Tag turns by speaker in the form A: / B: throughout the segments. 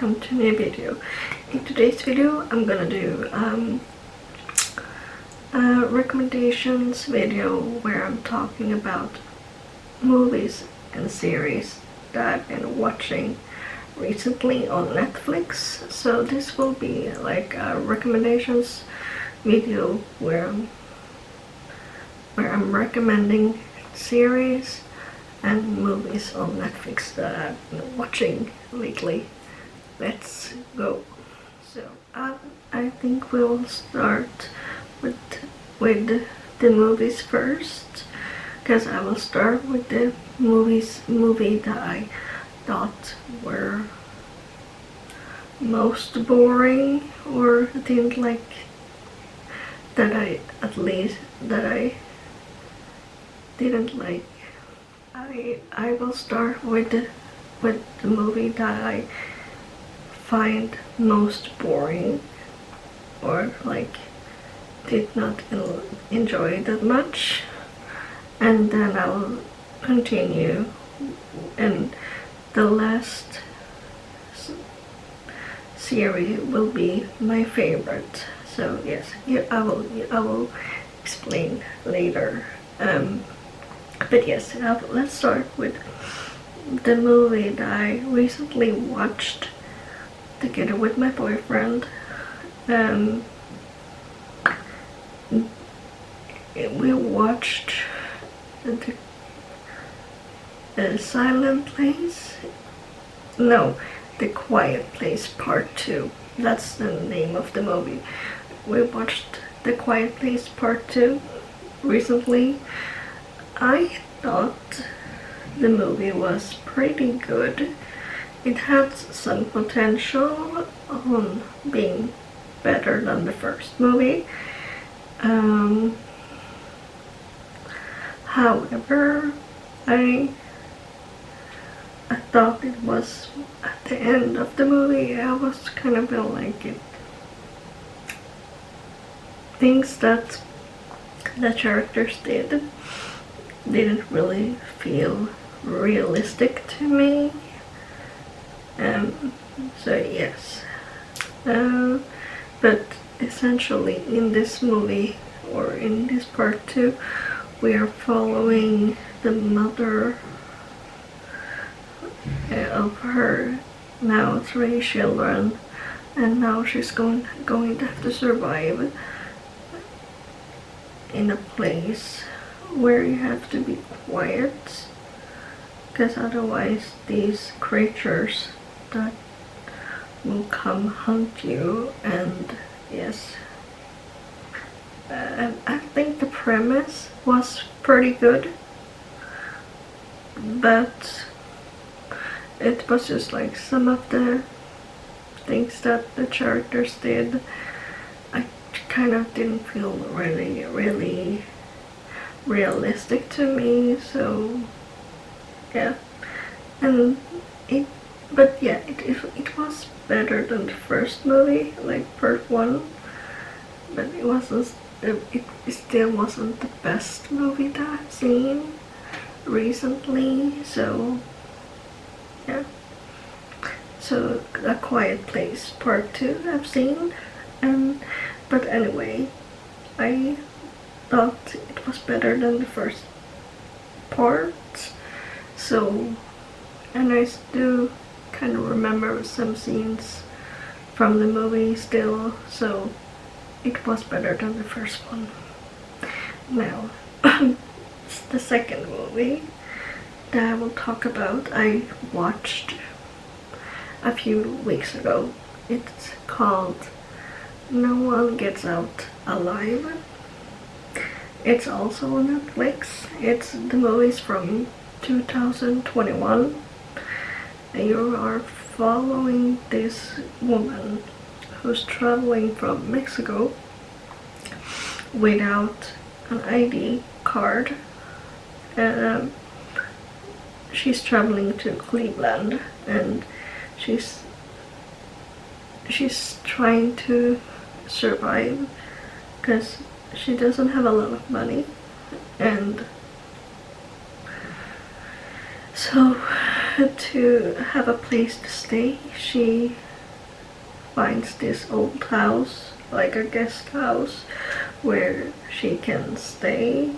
A: welcome to a new video. In today's video I'm gonna do a recommendations video where I'm talking about movies and series that I've been watching recently on Netflix. So this will be like a recommendations video where I'm recommending series and movies on Netflix that I've been watching lately. Let's go. So I think we'll start with the movies first, because I will start with the movie that I thought were most boring, or didn't like, that I didn't like. I will start with the movie that I find most boring, or like did not enjoy that much, and then I'll continue, and the last series will be my favorite. So yes, I will explain later. But yes, let's start with the movie that I recently watched together with my boyfriend. We watched the Silent Place. No, The Quiet Place Part 2. That's the name of the movie. We watched The Quiet Place Part 2 recently. I thought the movie was pretty good. It had some potential on being better than the first movie. However, I thought it was, at the end of the movie, I was kind of like it. Things that the characters didn't really feel realistic to me. So yes. But essentially in this movie, or in this part 2, we are following the mother of her now 3 children, and now she's going to have to survive in a place where you have to be quiet, because otherwise these creatures that will come hunt you. And yes, I think the premise was pretty good, but it was just like some of the things that the characters did, I kind of didn't feel really realistic to me. So yeah, and it was better than the first movie, like part 1, but it still wasn't the best movie that I've seen recently. So yeah, so A Quiet Place Part 2 I've seen, but anyway, I thought it was better than the first part. So, and I do kind of remember some scenes from the movie still, so it was better than the first one. Now, the second movie that I will talk about, I watched a few weeks ago. It's called No One Gets Out Alive. It's also on Netflix. The movie's from 2021. You are following this woman who's traveling from Mexico without an ID card. She's traveling to Cleveland, and she's trying to survive because she doesn't have a lot of money, and so to have a place to stay, she finds this old house, like a guest house, where she can stay.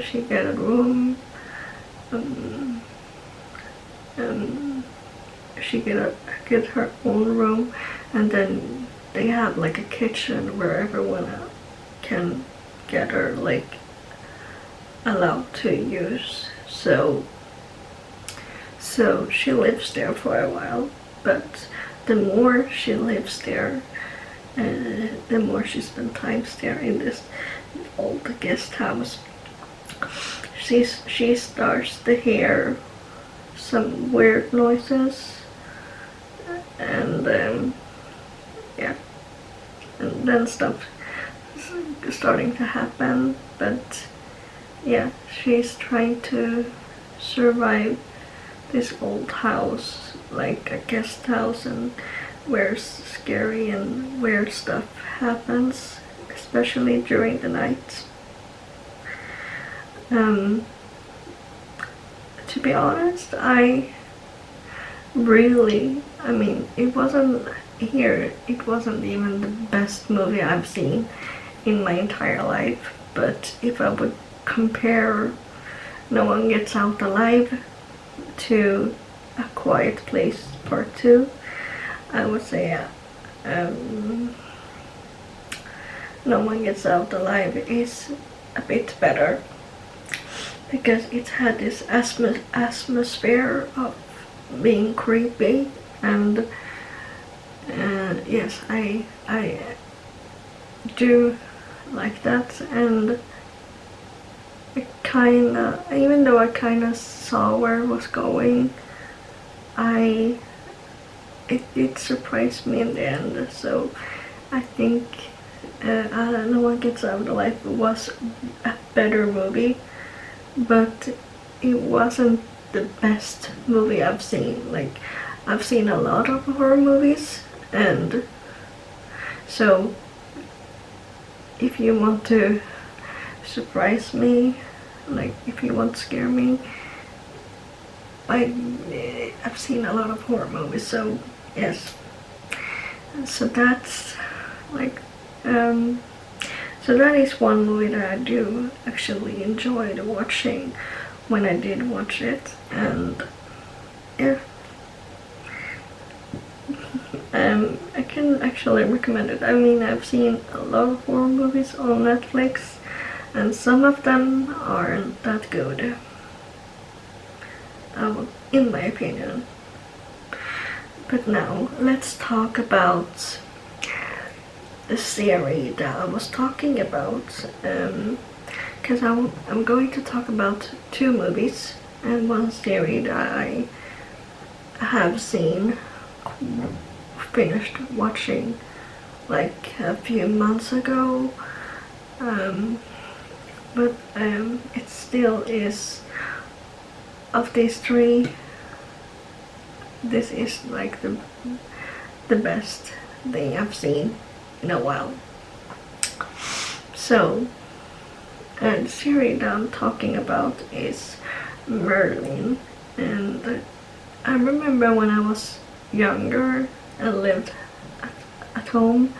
A: She get a room, and she get her own room, and then they have like a kitchen where everyone can gather, like allowed to use. So she lives there for a while, but the more she lives there, the more she spends time there in this old guest house, she starts to hear some weird noises, and yeah, and then stuff is starting to happen. But yeah, she's trying to survive this old house, like a guest house, and where scary and weird stuff happens, especially during the night. To be honest, I mean, it wasn't even the best movie I've seen in my entire life, but if I would compare No One Gets Out Alive to A Quiet Place Part 2, I would say No One Gets Out Alive is a bit better, because it had this atmosphere of being creepy, and yes, I do like that. And even though I kinda saw where it was going, it surprised me in the end. So I think No One Gets Out Alive was a better movie, but it wasn't the best movie I've seen. Like, I've seen a lot of horror movies, and so if you want to surprise me, like if you want to scare me, I've seen a lot of horror movies, so yes. So that's like so that is one movie that I do actually enjoy watching when I did watch it. And yeah, I can actually recommend it. I mean, I've seen a lot of horror movies on Netflix, and some of them aren't that good, in my opinion. But now let's talk about the series that I was talking about, because I'm going to talk about two movies and one series that I have finished watching like a few months ago, but it still is, of these three, this is like the best thing I've seen in a while. So the series that I'm talking about is Merlin, and I remember when I was younger and lived at home,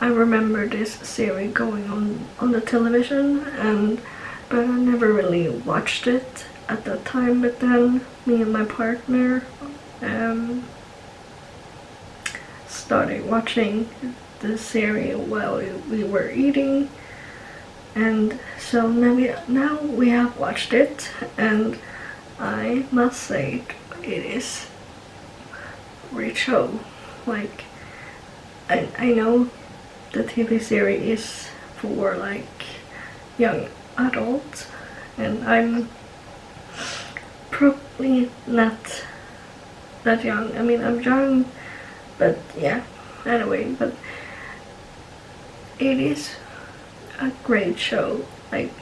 A: I remember this series going on the television, but I never really watched it at that time. But then me and my partner started watching the series while we were eating, and so now we have watched it, and I must say it is a great show. Like, I know the TV series is for like young adults, and I'm probably not that young. I mean, I'm young, but yeah, anyway, but it is a great show. Like,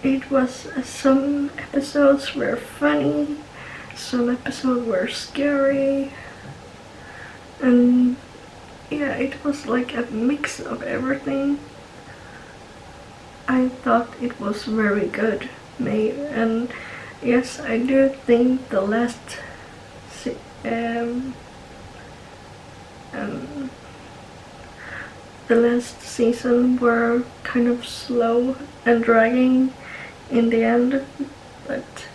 A: it was, some episodes were funny, some episodes were scary, and yeah, it was like a mix of everything. I thought it was very good made, and yes, I do think the last and the last season were kind of slow and dragging in the end, but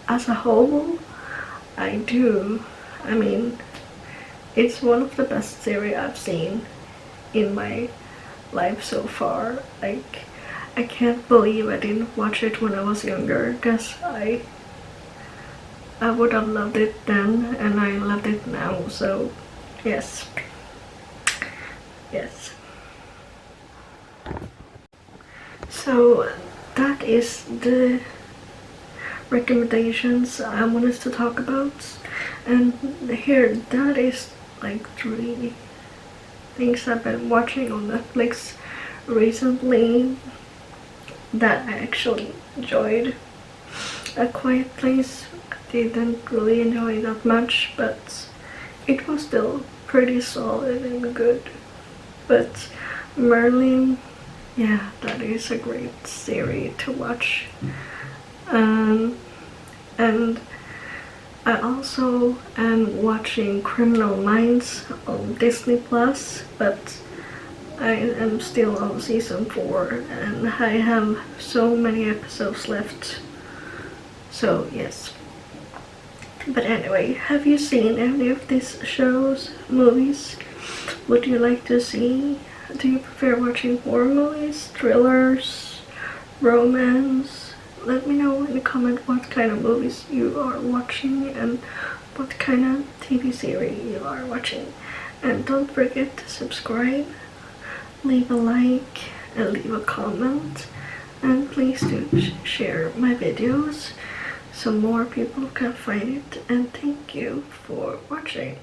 A: as a whole, I mean, it's one of the best series I've seen in my life so far. Like, I can't believe I didn't watch it when I was younger, because I would have loved it then, and I loved it now, so yes. Yes. So that is the recommendations I wanted to talk about, and here, that is like 3 things I've been watching on Netflix recently that I actually enjoyed. A Quiet Place, I didn't really enjoy that much, but it was still pretty solid and good. But Merlin, yeah, that is a great series to watch. And I also am watching Criminal Minds on Disney Plus, but I am still on season 4 and I have so many episodes left. So yes. But anyway, have you seen any of these shows, movies? Would you like to see? Do you prefer watching horror movies, thrillers, romance? Let me know in the comment what kind of movies you are watching and what kind of TV series you are watching. And don't forget to subscribe, leave a like, and leave a comment. And please do share my videos so more people can find it. And thank you for watching.